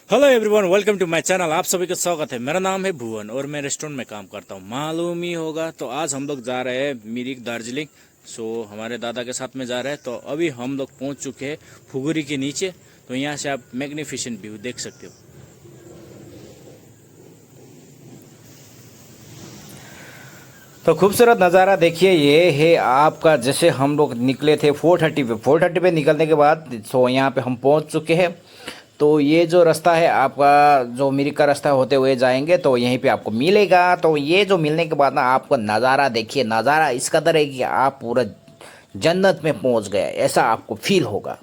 Hello everyone, welcome to my channel. आप सभी का स्वागत है। मेरा नाम है भुवन और मैं रेस्टोरेंट में काम करता हूँ, मालूम ही होगा। तो आज हम लोग जा रहे हैं मिरिक दार्जिलिंग। हमारे दादा के साथ में जा रहे हैं। तो अभी हम लोग पहुँच चुके हैं फुगुरी के नीचे। तो यहाँ से आप मैग्निफिसेंट व्यू देख सकते हो। तो खूबसूरत नज़ारा देखिए, ये है आपका। जैसे हम लोग निकले थे 4:30 पे निकलने के बाद यहाँ पे हम पहुँच चुके हैं। तो ये जो रास्ता है आपका, जो मिरिक का रास्ता होते हुए जाएंगे तो यहीं पे आपको मिलेगा। तो ये जो मिलने के बाद ना आपको नज़ारा देखिए, नज़ारा इस कदर है कि आप पूरा जन्नत में पहुंच गए ऐसा आपको फील होगा।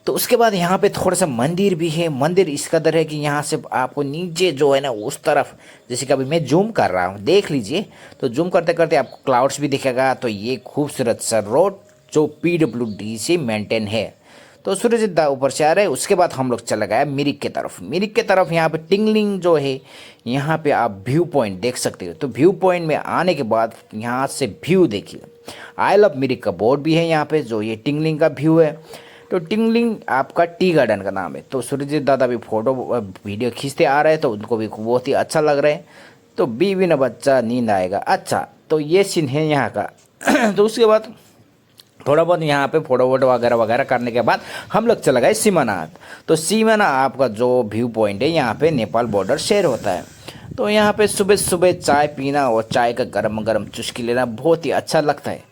तो उसके बाद यहाँ पे थोड़ा सा मंदिर भी है। मंदिर इस कदर है कि यहाँ से आपको नीचे जो है ना उस तरफ, जैसे कि अभी मैं जूम कर रहा हूँ, देख लीजिए। तो जूम करते करते आपको क्लाउड्स भी दिखेगा। तो ये खूबसूरत सा रोड जो PWD से मेंटेन है। तो सूरज इतना ऊपर से आ रहा है। उसके बाद हम लोग चले गए मिरिक के तरफ। मिरिक के तरफ यहाँ पे टिंगलिंग जो है, यहाँ पे आप व्यू पॉइंट देख सकते हो। तो व्यू पॉइंट में आने के बाद यहाँ से व्यू देखिए। आई लव मिरिक का बोर्ड भी है यहाँ पे, जो ये टिंगलिंग का व्यू है। तो टिंगलिंग आपका टी गार्डन का नाम है। तो सूरजीत दादा भी फोटो वीडियो खींचते आ रहे हैं, तो उनको भी बहुत ही अच्छा लग रहा है। तो बीवी न बच्चा नींद आएगा। अच्छा, तो ये सीन है यहाँ का। तो उसके बाद थोड़ा बहुत यहाँ पे फोटो वोटो वगैरह वगैरह करने के बाद हम लोग चले गए सीमानाथ। तो सीमाना आपका जो व्यू पॉइंट है, यहाँ पे नेपाल बॉर्डर शेयर होता है। तो यहाँ पे सुबह सुबह चाय पीना और चाय का गरम गरम चुस्की लेना बहुत ही अच्छा लगता है।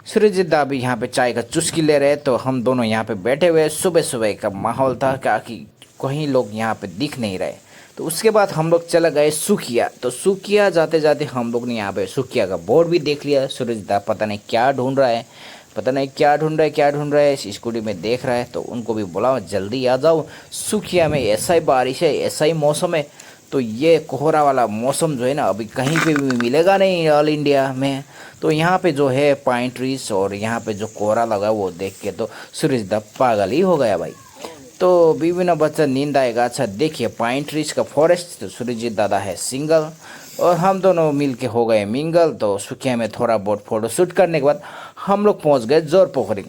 सूरजीत दा भी यहाँ पे चाय का चुस्की ले रहे, तो हम दोनों यहाँ पे बैठे हुए। सुबह सुबह का माहौल था, क्या कि कहीं लोग यहाँ पे दिख नहीं रहे। तो उसके बाद हम लोग चले गए सुखिया। तो सुखिया जाते जाते हम लोग ने यहाँ पे सुखिया का बोर्ड भी देख लिया। सूरजीत दा पता नहीं क्या ढूंढ रहा है, पता नहीं क्या ढूंढ रहा है, इस स्कूटी में देख रहा है। तो उनको भी बोला जल्दी आ जाओ, सुखिया में ऐसा ही बारिश है, ऐसा ही मौसम है। तो ये कोहरा वाला मौसम जो है ना, अभी कहीं पे भी मिलेगा नहीं ऑल इंडिया में। तो यहाँ पे जो है पाइन ट्रीज और यहाँ पे जो कोहरा लगा वो देख के तो सूरज दा पागल ही हो गया भाई। तो बीवी ना बच्चा नींद आएगा। अच्छा देखिए, पाइन ट्रीज का फॉरेस्ट। तो सूरजीत दादा है सिंगल और हम दोनों मिल के हो गए मिंगल। तो सुखिया में थोड़ा बहुत फोटो शूट करने के बाद हम लोग पहुंच गए जोर पोखरी।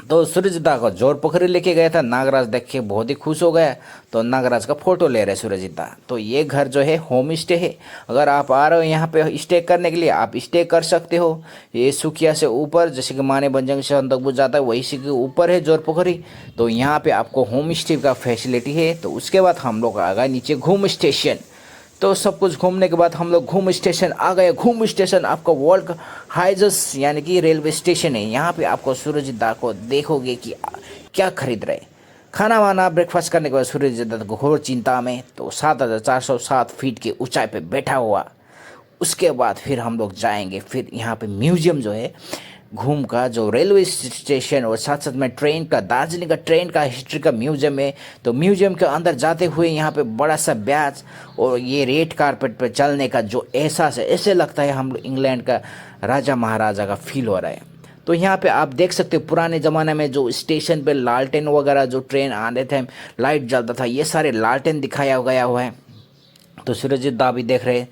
तो सूरजदा को जोर पोखरी लेके गया था। नागराज देख के बहुत ही खुश हो गया। तो नागराज का फोटो ले रहे सूरजदा। तो ये घर जो है होम स्टे है। अगर आप आ रहे हो यहाँ पे स्टे करने के लिए, आप स्टे कर सकते हो। ये सुखिया से ऊपर, जैसे कि माने बंजंग से अंदकबू जाता है, वही से के ऊपर है जोर पोखरी। तो यहाँ पे आपको होम स्टे का फैसिलिटी है। तो उसके बाद हम लोग आ गए नीचे घूम स्टेशन। तो सब कुछ घूमने के बाद हम लोग घूम स्टेशन आ गए। घूम स्टेशन आपका वर्ल्ड का हाईएस्ट यानी कि रेलवे स्टेशन है। यहाँ पे आपको सूरज दा को देखोगे कि क्या खरीद रहे। खाना वाना ब्रेकफास्ट करने के बाद सूरज दा घोर चिंता में, तो 7,407 फीट की ऊंचाई पे बैठा हुआ। उसके बाद फिर हम लोग जाएंगे, फिर यहाँ पे म्यूजियम जो है घूम का, जो रेलवे स्टेशन और साथ साथ में ट्रेन का, दार्जिलिंग का ट्रेन का हिस्ट्री का म्यूजियम है। तो म्यूजियम के अंदर जाते हुए यहाँ पे बड़ा सा बैच और ये रेड कारपेट पे चलने का जो एहसास है, ऐसे लगता है हम इंग्लैंड का राजा महाराजा का फील हो रहा है। तो यहाँ पे आप देख सकते हो पुराने ज़माने में जो स्टेशन पे लालटेन वगैरह, जो ट्रेन आने थे लाइट जलता था, ये सारे लालटेन दिखाया गया हुआ है। तो सूरज दा भी देख रहे।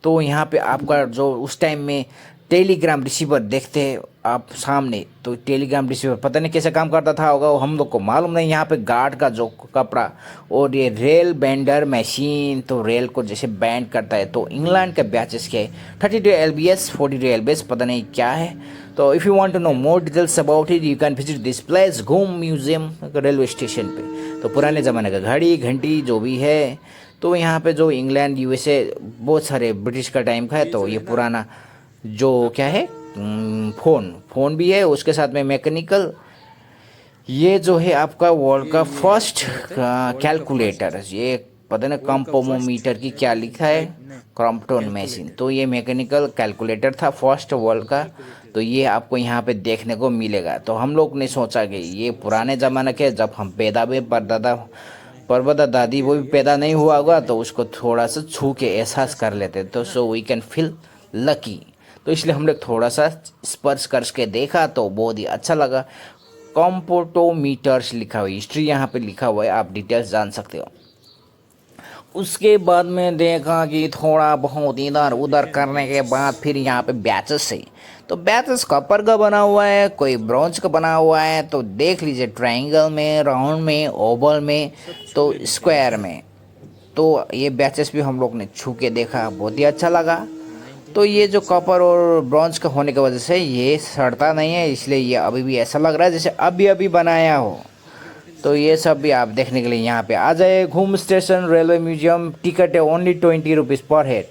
तो यहाँ पे आपका जो उस टाइम में टेलीग्राम रिसीवर देखते हैं आप सामने। तो टेलीग्राम रिसीवर पता नहीं कैसे काम करता था होगा, वो हम लोग को मालूम नहीं। यहाँ पे गार्ड का जो कपड़ा और ये रेल बेंडर मशीन, तो रेल को जैसे बैंड करता है। तो इंग्लैंड के बैचेस के 32 LBS 42 LBS पता नहीं क्या है। तो if you want to know more details about it, you can visit this place Ghoom museum railway station पे। तो पुराने ज़माने का घड़ी घंटी जो भी है। तो यहाँ पे जो इंग्लैंड USA बहुत सारे ब्रिटिश का टाइम का है। तो ये पुराना जो क्या है, फोन भी है, उसके साथ में मैकेनिकल। ये जो है आपका वर्ल्ड का फर्स्ट कैलकुलेटर, ये पता नहीं कंपोमोमीटर की क्या लिखा है, क्रॉम्पटन मशीन। तो ये मैकेनिकल कैलकुलेटर था फर्स्ट वर्ल्ड का। तो ये आपको यहाँ पे देखने को मिलेगा। तो हम लोग ने सोचा कि ये पुराने ज़माने के, जब हम पैदा हुए परदादा दादी वो भी पैदा नहीं हुआ होगा, तो उसको थोड़ा सा छू के एहसास कर लेते। तो so we can feel lucky. तो इसलिए हम लोग थोड़ा सा स्पर्श करके देखा, तो बहुत ही अच्छा लगा। कॉम्पोटोमीटर्स लिखा हुआ है, हिस्ट्री यहाँ पे लिखा हुआ है, आप डिटेल्स जान सकते हो। उसके बाद में देखा कि थोड़ा बहुत इधर उधर करने के बाद फिर यहाँ पे बैचेस है। तो बैचेस कॉपर का बना हुआ है, कोई ब्रॉन्ज का बना हुआ है। तो देख लीजिए, ट्रायंगल में, राउंड में, ओवल में, तो स्क्वायर में। तो ये बैचेस भी हम लोग ने छू के देखा, बहुत ही अच्छा लगा। तो ये जो कॉपर और ब्रॉन्ज का होने की वजह से ये सड़ता नहीं है, इसलिए ये अभी भी ऐसा लग रहा है जैसे अभी अभी बनाया हो। तो ये सब भी आप देखने के लिए यहाँ पे आ जाए। घूम स्टेशन रेलवे म्यूजियम, टिकट है ओनली 20 रुपीज़ पर हेड।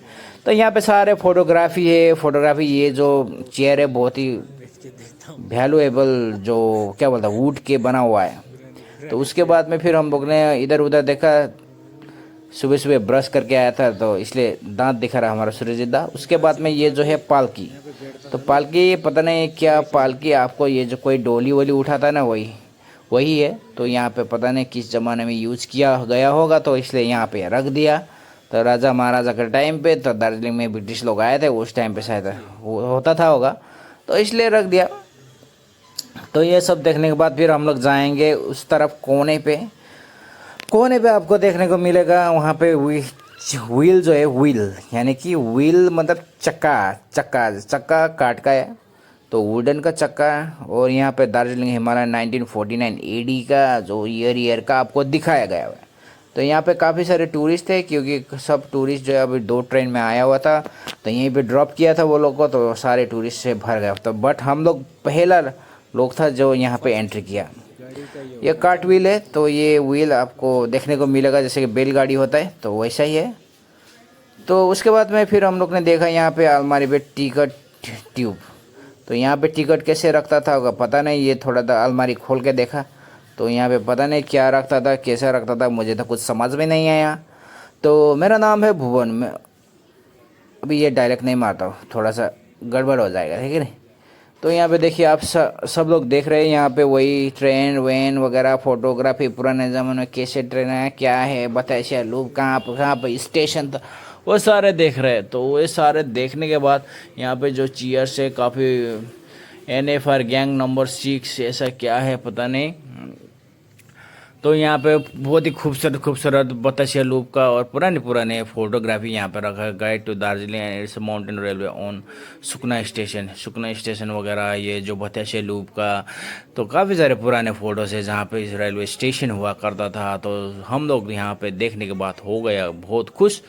तो यहाँ पे सारे फोटोग्राफी है। फोटोग्राफी, ये जो चेयर है बहुत ही वैल्यूएबल, जो क्या बोलता है, वुड के बना हुआ है। तो उसके बाद में फिर हम लोग ने इधर उधर देखा। सुबह सुबह ब्रश करके आया था तो इसलिए दांत दिखा रहा हमारा सूरजदा। उसके बाद में ये जो है पालकी, तो पालकी पता नहीं क्या पालकी, आपको ये जो कोई डोली वोली उठाता है ना, वही है। तो यहाँ पे पता नहीं किस ज़माने में यूज़ किया गया होगा, तो इसलिए यहाँ पे रख दिया। तो राजा महाराजा के टाइम पे, तो दार्जिलिंग में ब्रिटिश लोग आए थे उस टाइम पे शायद वो होता था होगा, तो इसलिए रख दिया। तो ये सब देखने के बाद फिर हम लोग जाएंगे उस तरफ कोने पे आपको देखने को मिलेगा वहाँ पे व्हील जो है, व्हील यानी कि व्हील मतलब चक्का काट का है, तो वुडन का चक्का। और यहाँ पे दार्जिलिंग हिमालय 1949 एडी का जो ईयर का आपको दिखाया गया है। तो यहाँ पे काफ़ी सारे टूरिस्ट थे, क्योंकि सब टूरिस्ट जो है अभी 2 ट्रेन में आया हुआ था, तो यहीं पे ड्रॉप किया था वो लोग को, तो सारे टूरिस्ट से भर गया। तो बट हम लोग पहला लोग था जो यहाँ पे एंट्री किया। ये कार्ट व्हील है, तो ये व्हील आपको देखने को मिलेगा जैसे कि बैलगाड़ी होता है, तो वैसा ही है। तो उसके बाद में फिर हम लोग ने देखा यहाँ पे अलमारी पे टिकट ट्यूब। तो यहाँ पे टिकट कैसे रखता था होगा पता नहीं, ये थोड़ा सा अलमारी खोल के देखा तो यहाँ पे पता नहीं क्या रखता था, कैसा रखता था, मुझे तो कुछ समझ में नहीं आया। तो मेरा नाम है भुवन, मैं अभी ये डायरेक्ट नहीं मारता हूँ, थोड़ा सा गड़बड़ हो जाएगा, ठीक है नहीं। तो यहाँ पे देखिए आप सब लोग देख रहे हैं यहाँ पे वही ट्रेन वेन वगैरह, फोटोग्राफी, पुराने ज़माने में कैसे ट्रेन है, क्या है, बताइए लूप कहाँ पे स्टेशन था, वो सारे देख रहे हैं। तो वो सारे देखने के बाद यहाँ पे जो चेयर्स है काफ़ी NFR गैंग नंबर 6 ऐसा क्या है पता नहीं। तो यहाँ पे बहुत ही खूबसूरत बतासिया लूप का और पुराने फोटोग्राफी यहाँ पे रखा है। Guide to Darjeeling and its mountain railway on Sukna station वगैरह, ये जो बतासिया लूप का। तो काफ़ी सारे पुराने फ़ोटोज़ है जहाँ पे इस रेलवे स्टेशन हुआ करता था। तो हम लोग यहाँ पे देखने के बाद हो गया बहुत खुश।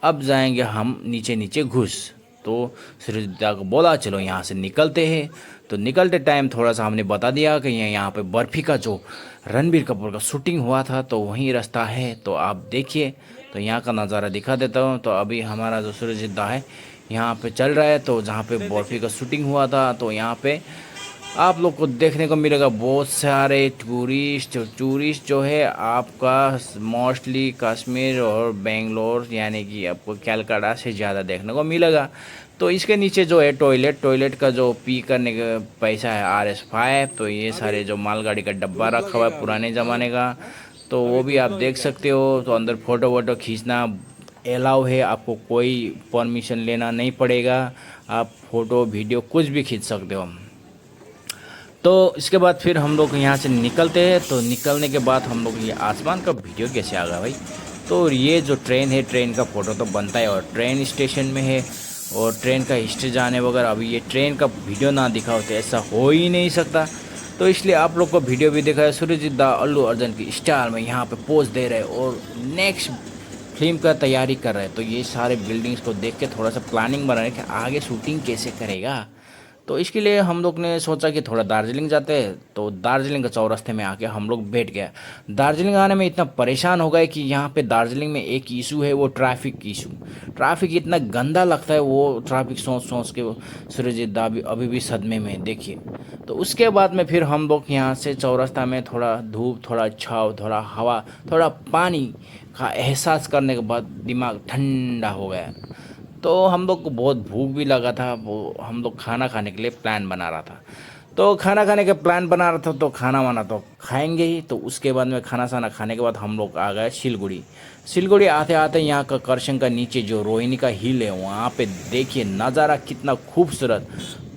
अब जाएंगे हम नीचे घुस। तो सूरजदा को बोला चलो यहाँ से निकलते हैं। तो निकलते टाइम थोड़ा सा हमने बता दिया कि यहाँ पे बर्फ़ी का जो रणबीर कपूर का शूटिंग हुआ था, तो वहीं रास्ता है, तो आप देखिए। तो यहाँ का नज़ारा दिखा देता हूँ। तो अभी हमारा जो सूरजदा है यहाँ पे चल रहा है, तो जहाँ पे बर्फ़ी का शूटिंग हुआ था, तो यहाँ पे आप लोग को देखने को मिलेगा बहुत सारे टूरिस्ट जो है आपका मोस्टली कश्मीर और बेंगलोर यानी कि आपको कलकत्ता से ज़्यादा देखने को मिलेगा। तो इसके नीचे जो है टॉयलेट का जो पी करने का पैसा है RS5। तो ये सारे जो मालगाड़ी का डब्बा रखा हुआ है पुराने ज़माने का, तो वो भी आप देख सकते हो। तो अंदर फ़ोटो खींचना अलाउ है, आपको कोई परमिशन लेना नहीं पड़ेगा, आप फ़ोटो वीडियो कुछ भी खींच सकते हो। तो इसके बाद फिर हम लोग यहाँ से निकलते हैं। तो निकलने के बाद हम लोग ये आसमान का वीडियो कैसे आ गया भाई। तो ये जो ट्रेन है, ट्रेन का फ़ोटो तो बनता है और ट्रेन स्टेशन में है और ट्रेन का हिस्ट्री जाने वगैरह। अभी ये ट्रेन का वीडियो ना दिखा होता ऐसा हो ही नहीं सकता। तो इसलिए आप लोग को वीडियो भी दिखाया। सूरजदा अल्लू अर्जुन की स्टाइल में यहाँ पे पोज दे रहे और नेक्स्ट फिल्म का तैयारी कर रहे हैं। तो ये सारे बिल्डिंग्स को देख के थोड़ा सा प्लानिंग बना रहे कि आगे शूटिंग कैसे करेगा। तो इसके लिए हम लोग ने सोचा कि थोड़ा दार्जिलिंग जाते हैं। तो दार्जिलिंग के चौरास्ते में आके हम लोग बैठ गए। दार्जिलिंग आने में इतना परेशान हो गए कि यहाँ पे दार्जिलिंग में एक इशू है, वो ट्रैफिक इशू। ट्रैफिक इतना गंदा लगता है, वो ट्रैफिक सोच के सूरजदा अभी भी सदमे में देखिए। तो उसके बाद में फिर हम लोग यहाँ से चौरास्ता में थोड़ा धूप, थोड़ा छाव, थोड़ा हवा, थोड़ा पानी का एहसास करने के बाद दिमाग ठंडा हो गया। तो हम लोग को बहुत भूख भी लगा था, वो हम लोग खाना खाने के लिए प्लान बना रहा था। तो खाना खाने का प्लान बना रहा था, तो खाना वाना तो खाएंगे ही। तो उसके बाद में खाना खाने के बाद हम लोग आ गए सिलगुड़ी आते आते यहाँ का करशन का नीचे जो रोहिणी का हिल है वहाँ पे देखिए नज़ारा कितना खूबसूरत।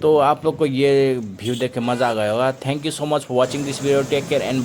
तो आप लोग को ये व्यू देख के मज़ा आ गया होगा। Thank you so much for watching this video. Take care and